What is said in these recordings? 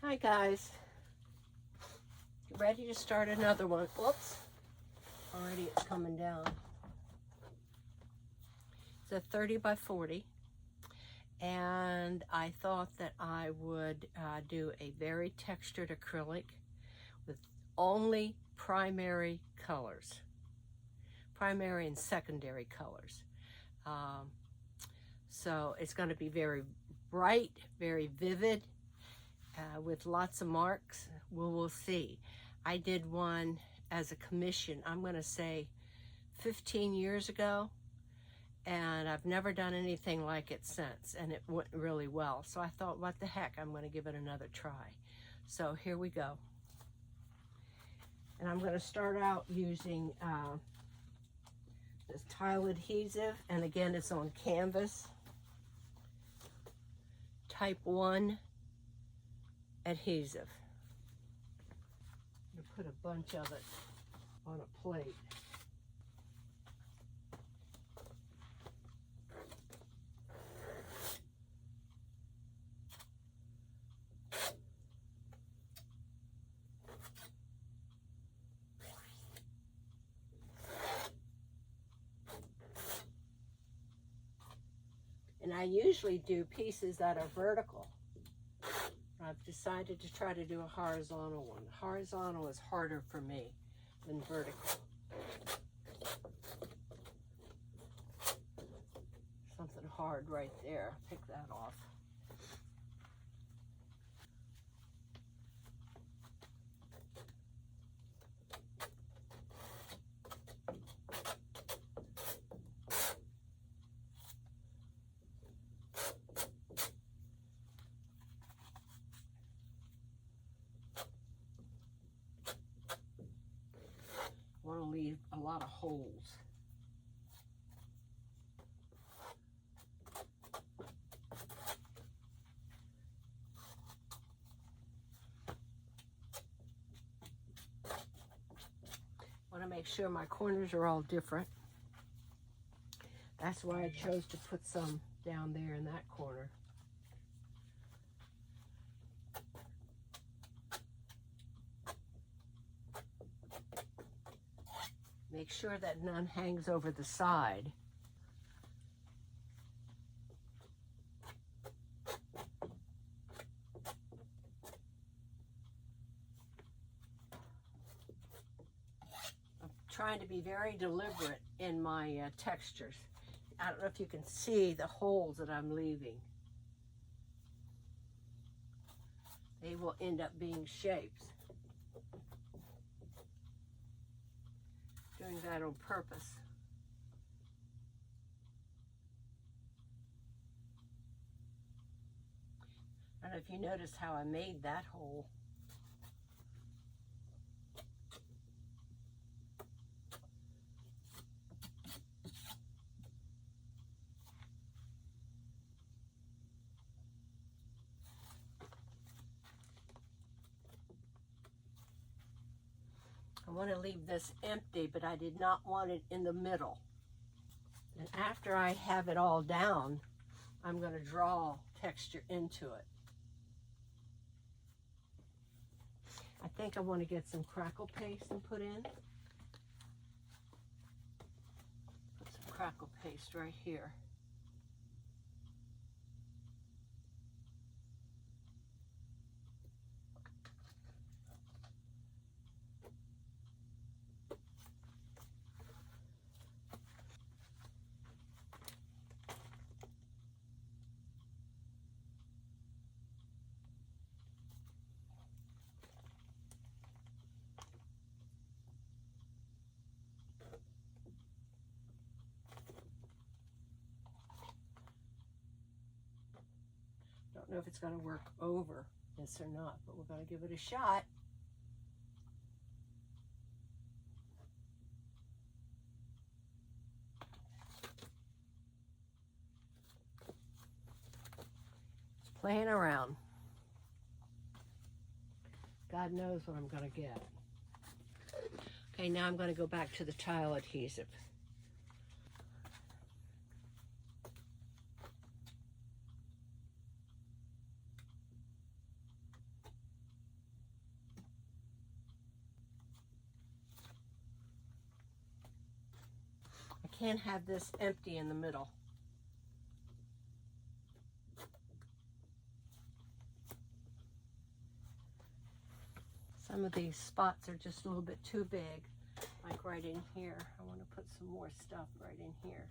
Hi guys, ready to start another one. Whoops, already it's coming down. It's a 30 by 40 and I thought that I would do a very textured acrylic with only primary colors, primary and secondary colors. So it's going to be very bright, very vivid, with lots of marks. We'll see. I did one as a commission, I'm going to say 15 years ago, and I've never done anything like it since, and it went really well. So I thought, what the heck, I'm going to give it another try. So here we go. And I'm going to start out using this tile adhesive, and again it's on canvas, type 1 adhesive. I'm going to put a bunch of it on a plate. And I usually do pieces that are vertical. I've decided to try to do a horizontal one. Horizontal is harder for me than vertical. Something hard right there. Pick that off. I want to leave a lot of holes. I want to make sure my corners are all different. That's why I chose to put some down there in that corner. Make sure that none hangs over the side. I'm trying to be very deliberate in my textures. I don't know if you can see the holes that I'm leaving. They will end up being shapes. Doing that on purpose. I don't know if you noticed how I made that hole. I want to leave this empty, but I did not want it in the middle. And after I have it all down, I'm going to draw texture into it. I think I want to get some crackle paste and put in. Put some crackle paste right here. Don't know if it's going to work over this or not, but we're going to give it a shot. Just playing around. God knows what I'm going to get. Okay, now I'm going to go back to the tile adhesive. can't have this empty in the middle. Some of these spots are just a little bit too big, like right in here. I want to put some more stuff right in here.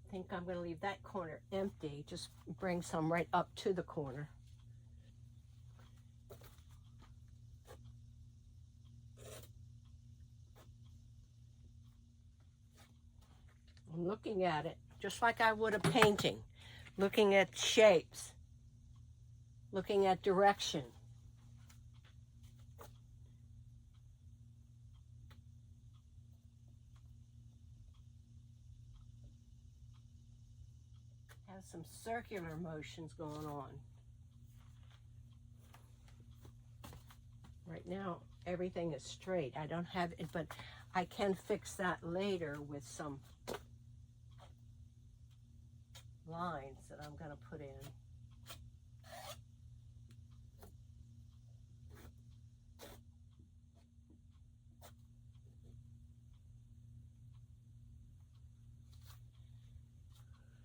I think I'm going to leave that corner empty, just bring some right up to the corner. I'm looking at it just like I would a painting, looking at shapes, looking at direction. Have some circular motions going on. Right now, everything is straight. I don't have it, but I can fix that later with some lines that I'm going to put in.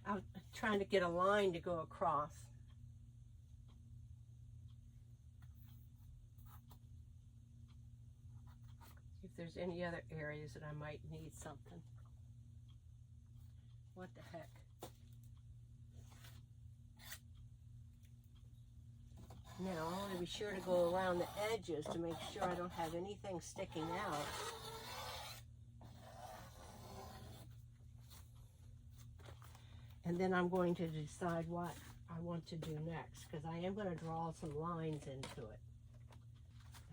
I'm trying to get a line to go across. See if there's any other areas that I might need something. What the heck? Now I want to be sure to go around the edges to make sure I don't have anything sticking out. And then I'm going to decide what I want to do next, because I am going to draw some lines into it.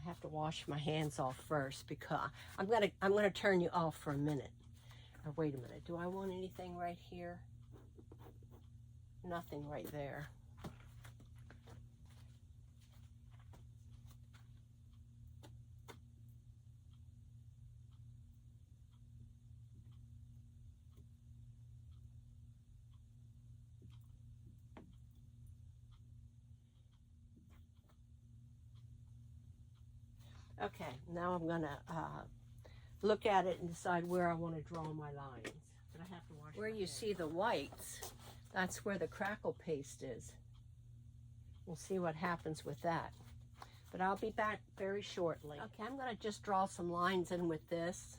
I have to wash my hands off first, because I'm going to turn you off for a minute. Or wait a minute, do I want anything right here? Nothing right there. Okay, now I'm going to look at it and decide where I want to draw my lines. But I have to wash where you see the whites, that's where the crackle paste is. We'll see what happens with that. But I'll be back very shortly. Okay, I'm going to just draw some lines in with this.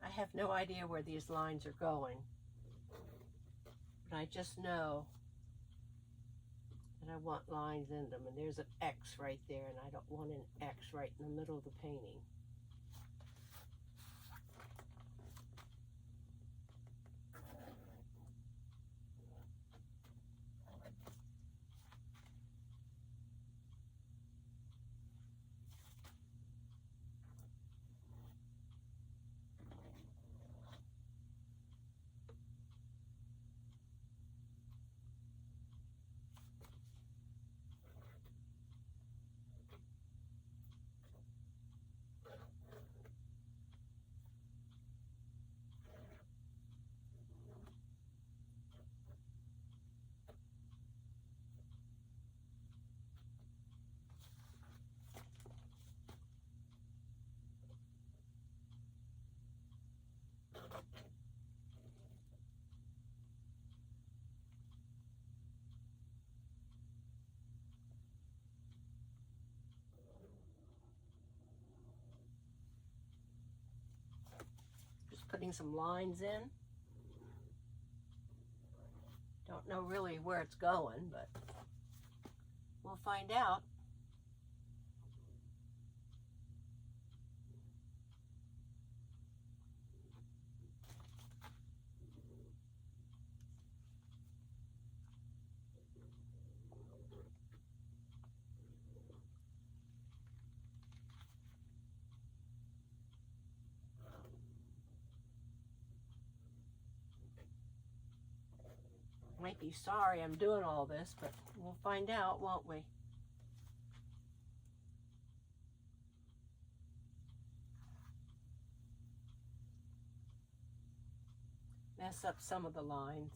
I have no idea where these lines are going, but I just know that I want lines in them, and there's an X right there, and I don't want an X right in the middle of the painting. putting some lines in. Don't know really where it's going, but we'll find out. Might be sorry I'm doing all this, but we'll find out, won't we? Mess up some of the lines.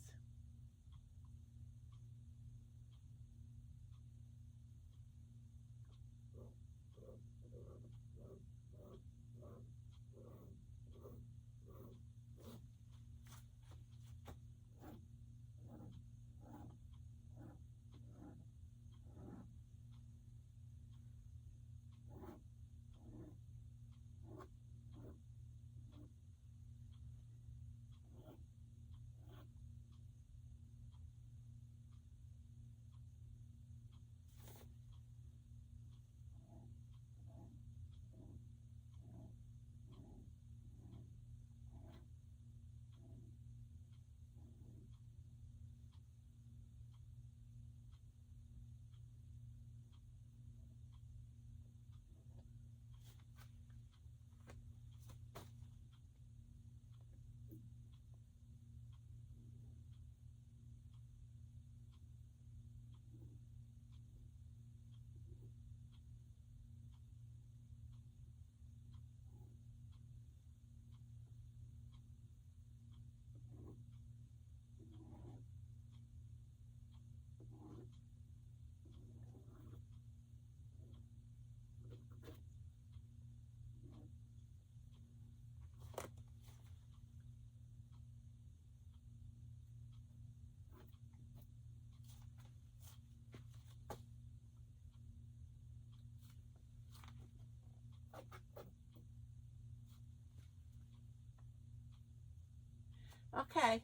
Okay,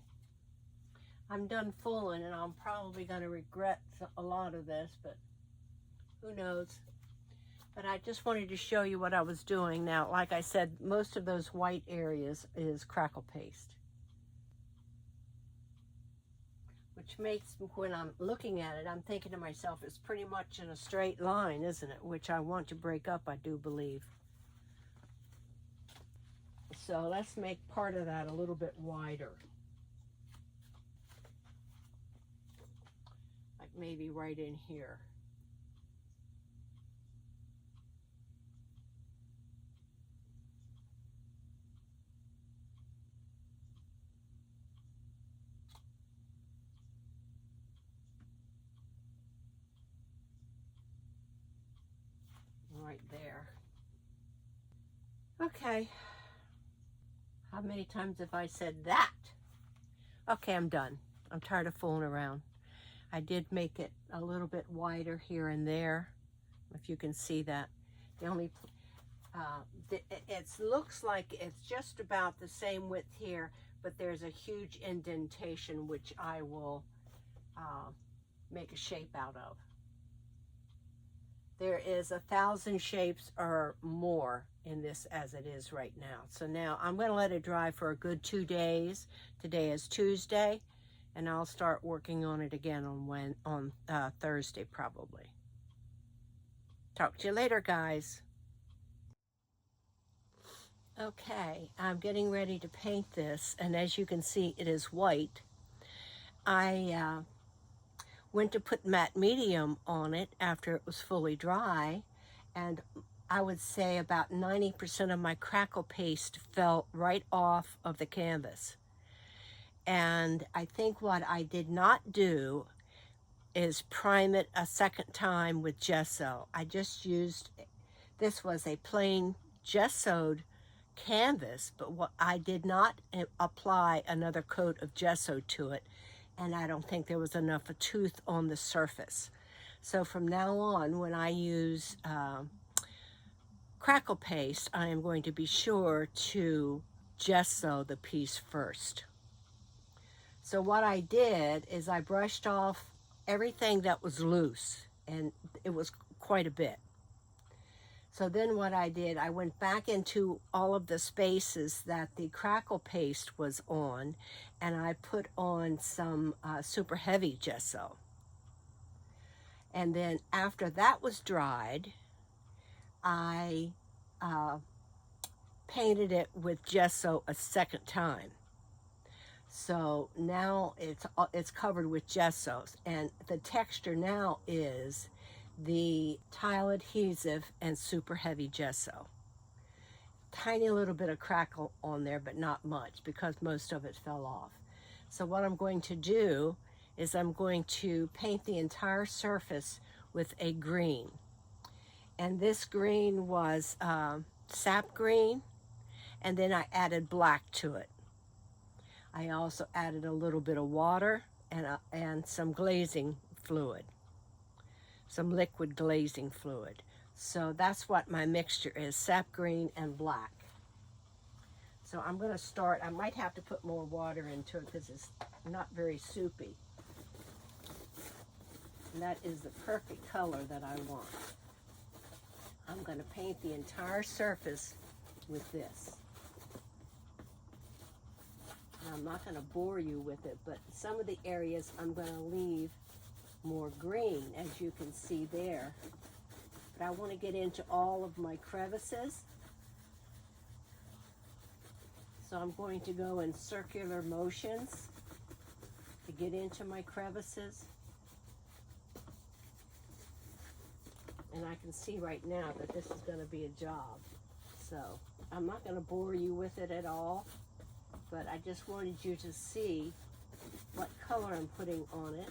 I'm done fooling, and I'm probably going to regret a lot of this, but who knows. But I just wanted to show you what I was doing. Now, like I said, most of those white areas is crackle paste, which makes, when I'm looking at it, I'm thinking to myself, it's pretty much in a straight line, isn't it? Which I want to break up, I do believe. So let's make part of that a little bit wider. Like maybe right in here. Right there. Okay. How many times have I said that? Okay, I'm done. I'm tired of fooling around. I did make it a little bit wider here and there, if you can see that. The only, it looks like it's just about the same width here, but there's a huge indentation which I will make a shape out of. There is 1,000 shapes or more in this as it is right now. So now I'm going to let it dry for a good 2 days. Today is Tuesday, and I'll start working on it again on Thursday probably. Talk to you later, guys. Okay, I'm getting ready to paint this, and as you can see, it is white. I went to put matte medium on it after it was fully dry, and I would say about 90% of my crackle paste fell right off of the canvas. And I think what I did not do is prime it a second time with gesso. I just used, this was a plain gessoed canvas, but what I did not apply another coat of gesso to it, and I don't think there was enough of tooth on the surface. So from now on, when I use crackle paste, I am going to be sure to gesso the piece first. So what I did is I brushed off everything that was loose, and it was quite a bit. So then what I did, I went back into all of the spaces that the crackle paste was on, and I put on some super heavy gesso. And then after that was dried, I painted it with gesso a second time. So now it's covered with gessos, and the texture now is the tile adhesive and super heavy gesso. Tiny little bit of crackle on there, but not much because most of it fell off. So what I'm going to do is I'm going to paint the entire surface with a green. And this green was sap green, and then I added black to it. I also added a little bit of water and some glazing fluid, some liquid glazing fluid. So that's what my mixture is, sap green and black. So I'm going to start. I might have to put more water into it because it's not very soupy. And that is the perfect color that I want. I'm going to paint the entire surface with this. And I'm not going to bore you with it, but some of the areas I'm going to leave more green, as you can see there. But I want to get into all of my crevices. So I'm going to go in circular motions to get into my crevices. And I can see right now that this is going to be a job. So I'm not going to bore you with it at all, but I just wanted you to see what color I'm putting on it.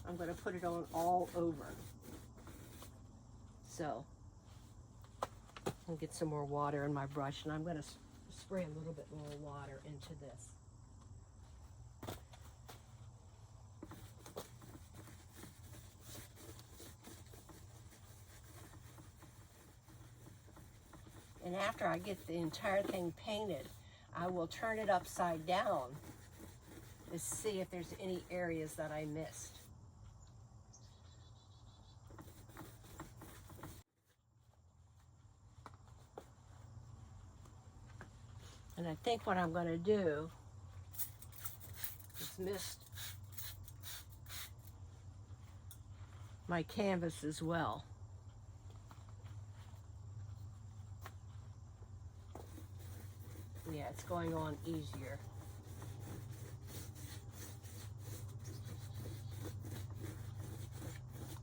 I'm going to put it on all over. So I'll get some more water in my brush, and I'm going to spray a little bit more water into this. And after I get the entire thing painted, I will turn it upside down to see if there's any areas that I missed. And I think what I'm going to do is mist my canvas as well. Yeah, it's going on easier.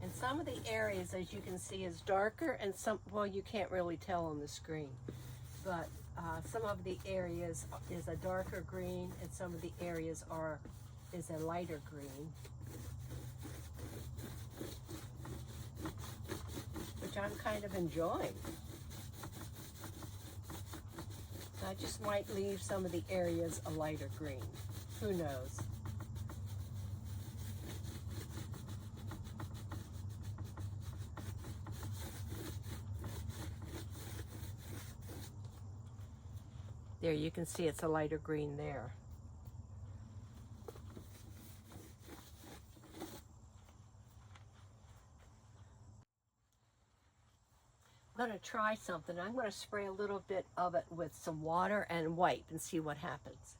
And some of the areas, as you can see, is darker, and some, well, you can't really tell on the screen, but some of the areas is a darker green, and some of the areas is a lighter green, which I'm kind of enjoying. I just might leave some of the areas a lighter green. Who knows? There, you can see it's a lighter green there. I'm going to try something. I'm going to spray a little bit of it with some water and wipe and see what happens.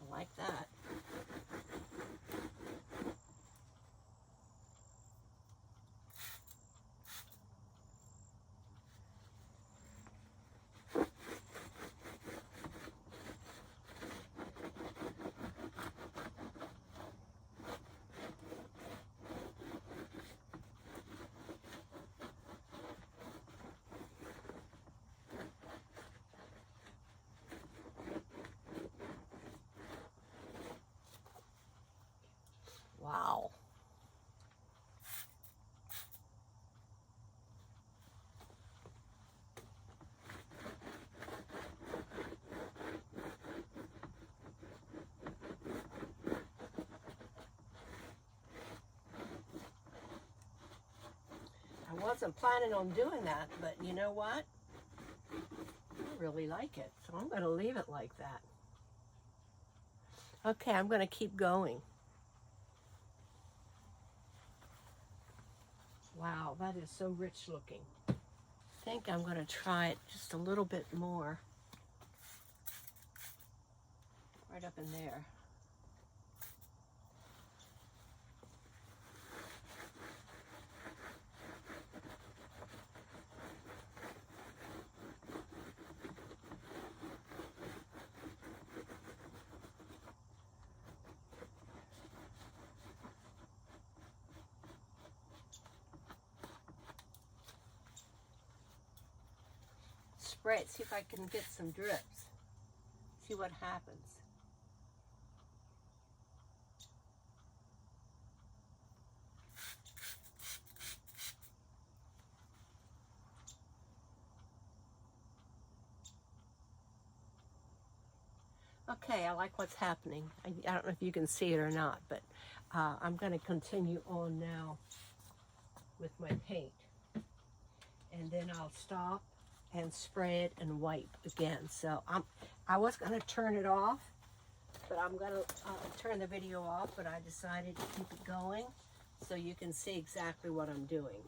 I like that. Wasn't planning on doing that, but you know what? I really like it, so I'm going to leave it like that. Okay, I'm going to keep going. Wow, that is so rich looking. I think I'm going to try it just a little bit more. Right up in there. Spray it, see if I can get some drips. See what happens. Okay, I like what's happening. I don't know if you can see it or not, but I'm going to continue on now with my paint. And then I'll stop and spray it and wipe again. So I was going to turn it off, but I'm going to turn the video off, but I decided to keep it going so you can see exactly what I'm doing.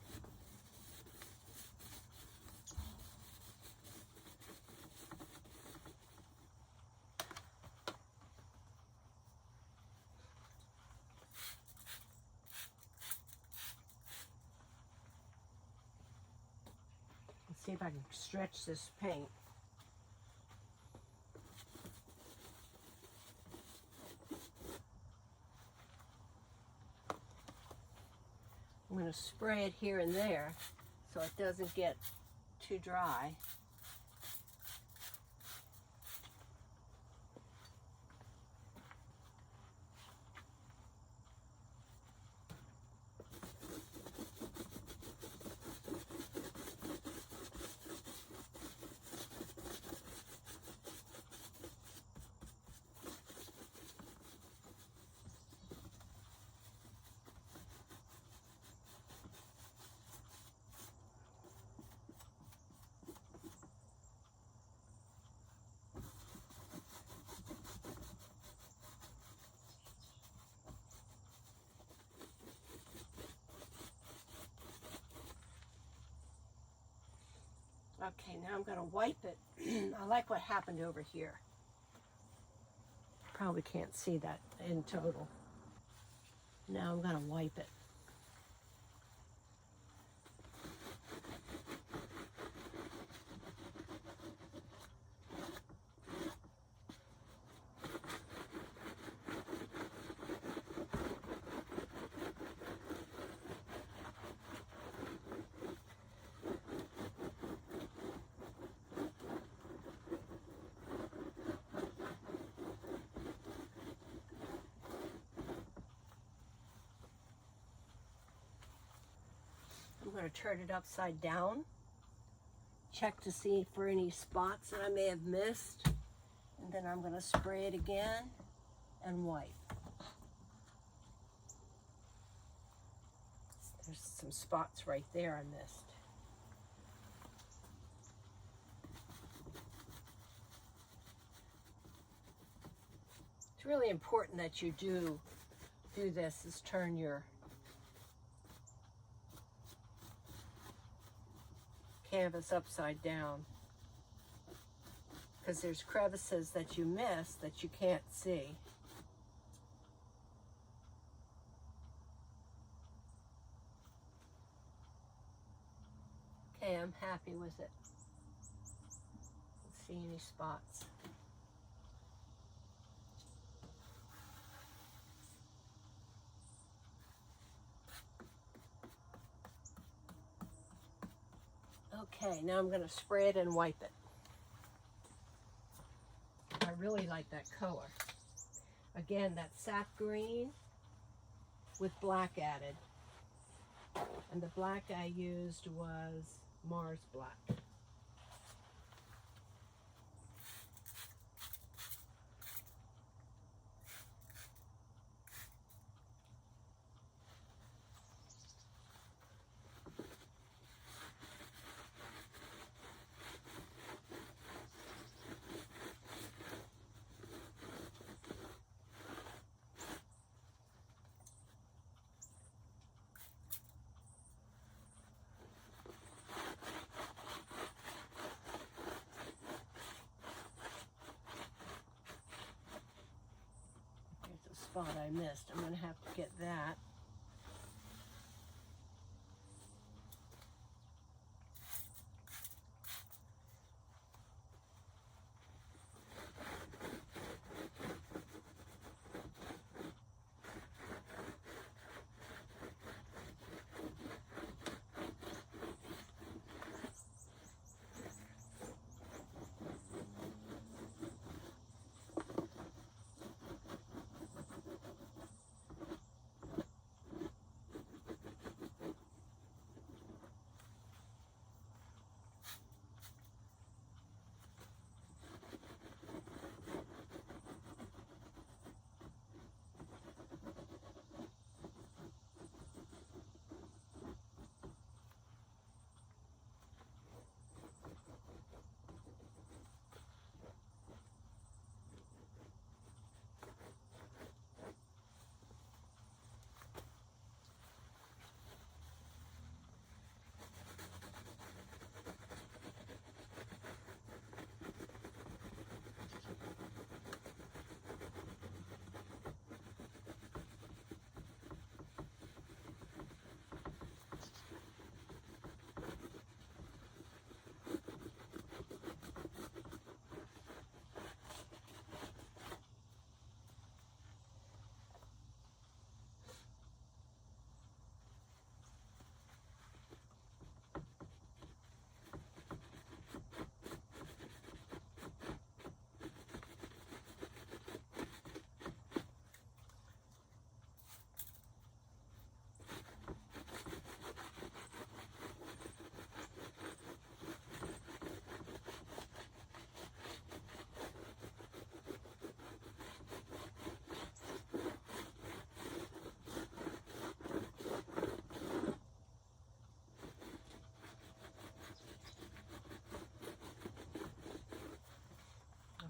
Let's see if I can stretch this paint. I'm going to spray it here and there so it doesn't get too dry. Okay, now I'm going to wipe it. I like what happened over here. Probably can't see that in total. Now I'm going to wipe it. I'm going to turn it upside down. Check to see for any spots that I may have missed. And then I'm going to spray it again and wipe. There's some spots right there I missed. It's really important that you do this, is turn your canvas upside down, because there's crevices that you miss that you can't see. Okay, I'm happy with it. Don't see any spots. Okay, now I'm going to spray it and wipe it. I really like that color. Again, that sap green with black added. And the black I used was Mars Black. spot I missed. I'm going to have to get that.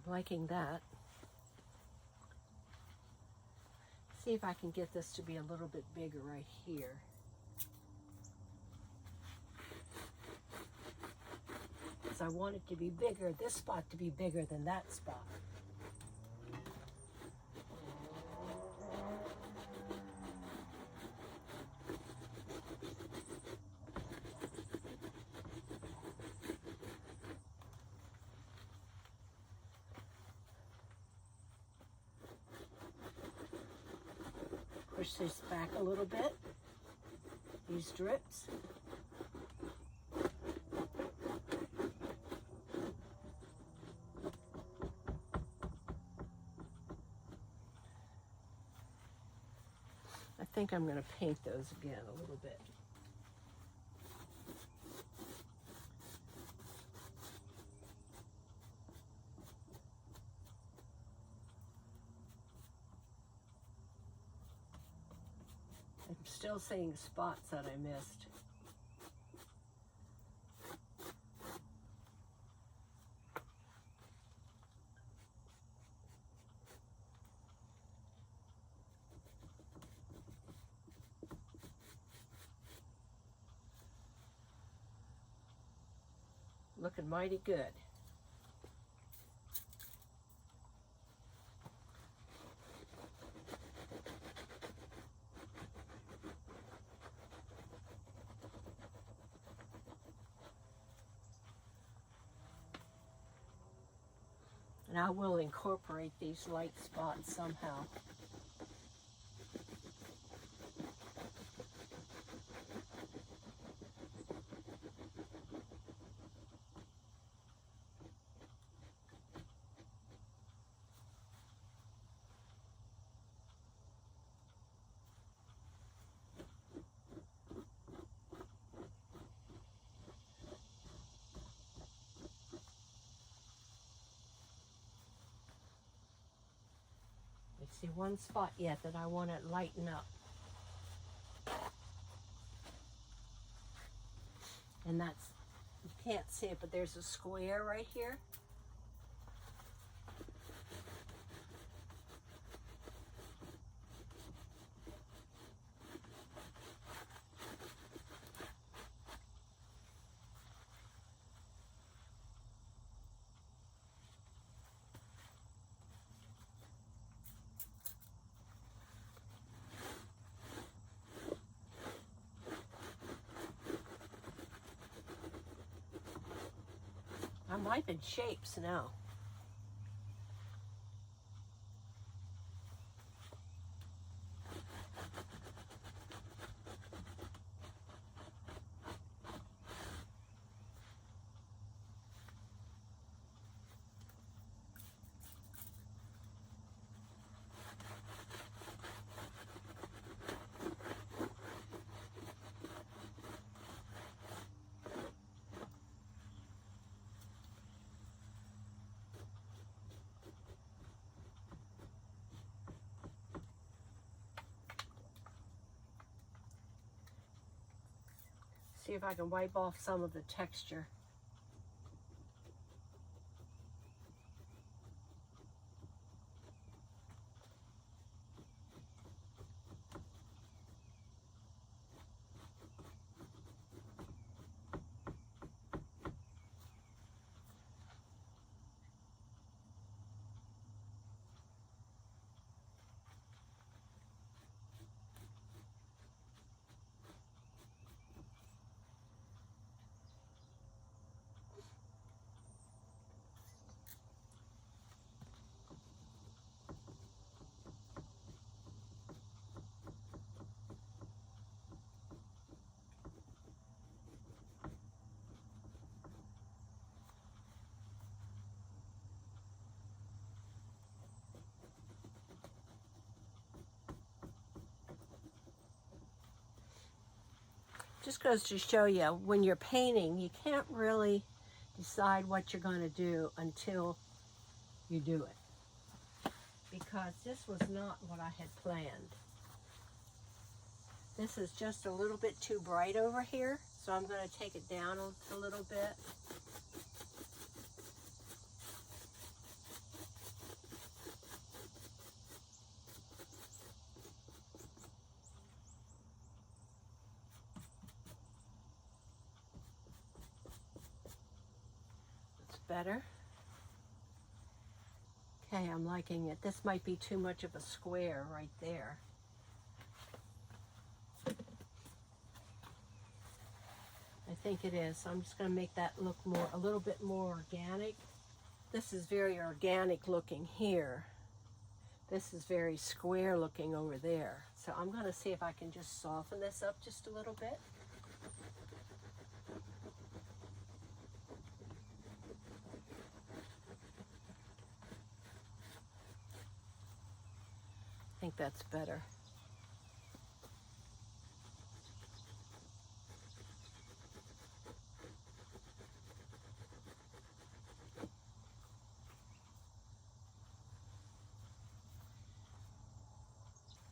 Liking that. See if I can get this to be a little bit bigger right here. Because I want it to be bigger, this spot to be bigger than that spot. Push this back a little bit, these drips. I think I'm going to paint those again a little bit. I'm still seeing spots that I missed. Looking mighty good. And I will incorporate these light spots somehow. See one spot yet that I want to lighten up. And that's, you can't see it, but there's a square right here. I'm wiping shapes now. See if I can wipe off some of the texture. Just goes to show you, when you're painting, you can't really decide what you're going to do until you do it. Because this was not what I had planned. This is just a little bit too bright over here, so I'm going to take it down a little bit. Better. Okay, I'm liking it. This might be too much of a square right there. I think it is. So I'm just going to make that look a little bit more organic. This is very organic looking here. This is very square looking over there. So I'm going to see if I can just soften this up just a little bit. I think that's better.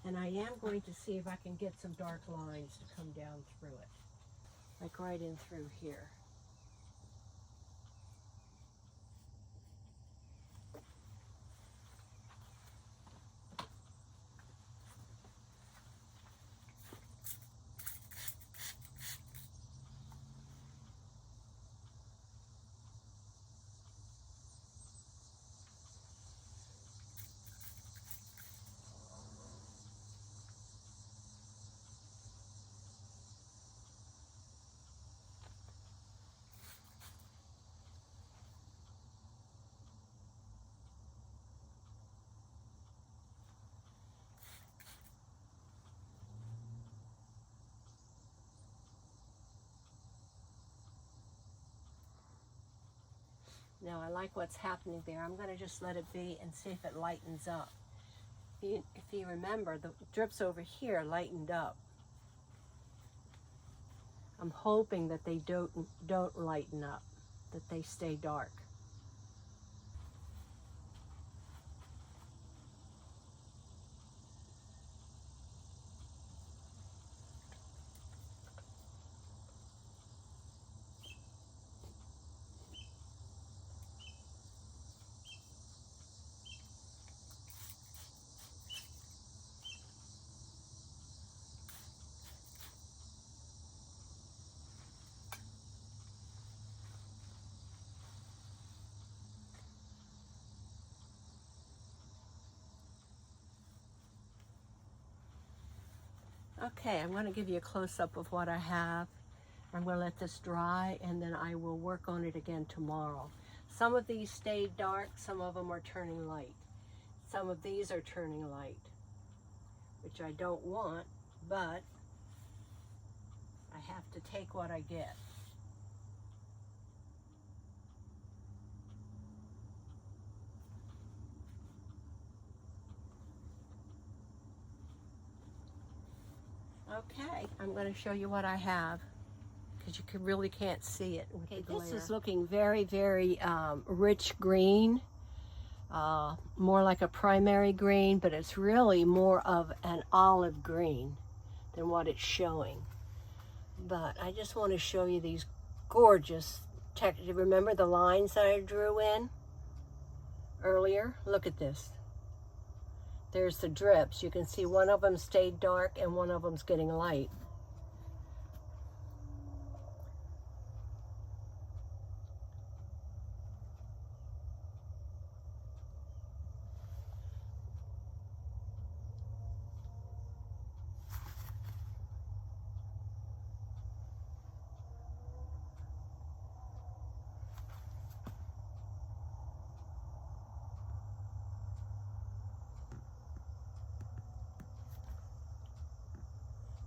And I am going to see if I can get some dark lines to come down through it, like right in through here. Now I like what's happening there. I'm going to just let it be and see if it lightens up. If you remember, the drips over here lightened up. I'm hoping that they don't lighten up, that they stay dark. Okay, I'm going to give you a close-up of what I have. I'm going to let this dry, and then I will work on it again tomorrow. Some of these stayed dark, some of them are turning light. Some of these are turning light, which I don't want, but I have to take what I get. Okay, I'm going to show you what I have, because you really can't see it. Okay, this is looking very, very rich green, more like a primary green, but it's really more of an olive green than what it's showing. But I just want to show you these gorgeous textures. Remember the lines that I drew in earlier? Look at this. There's the drips. You can see one of them stayed dark and one of them's getting light.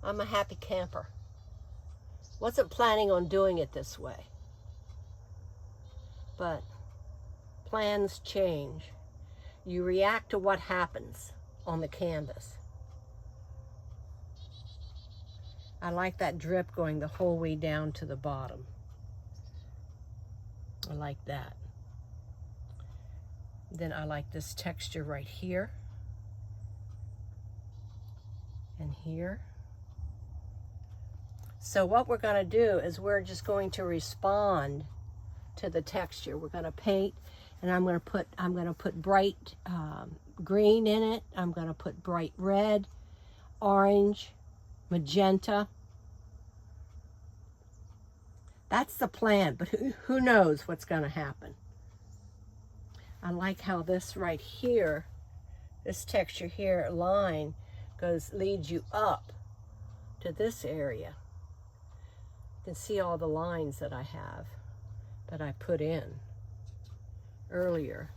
I'm a happy camper. Wasn't planning on doing it this way, but plans change. You react to what happens on the canvas. I like that drip going the whole way down to the bottom. I like that. Then I like this texture right here and here. So what we're going to do is we're just going to respond to the texture. We're going to paint, and I'm going to put bright green in it. I'm going to put bright red, orange, magenta. That's the plan, but who knows what's going to happen. I like how this right here, this texture here, line, leads you up to this area. You can see all the lines that I have, that I put in earlier.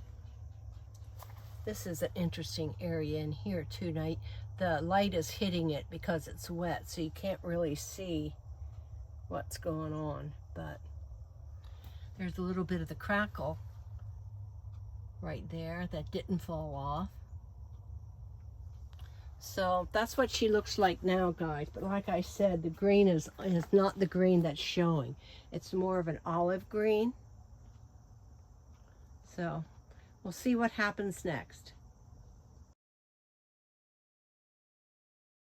This is an interesting area in here too. Now, the light is hitting it because it's wet, so you can't really see what's going on, but there's a little bit of the crackle right there that didn't fall off. So that's what she looks like now, guys. But like I said, the green is not the green that's showing. It's more of an olive green. So we'll see what happens next.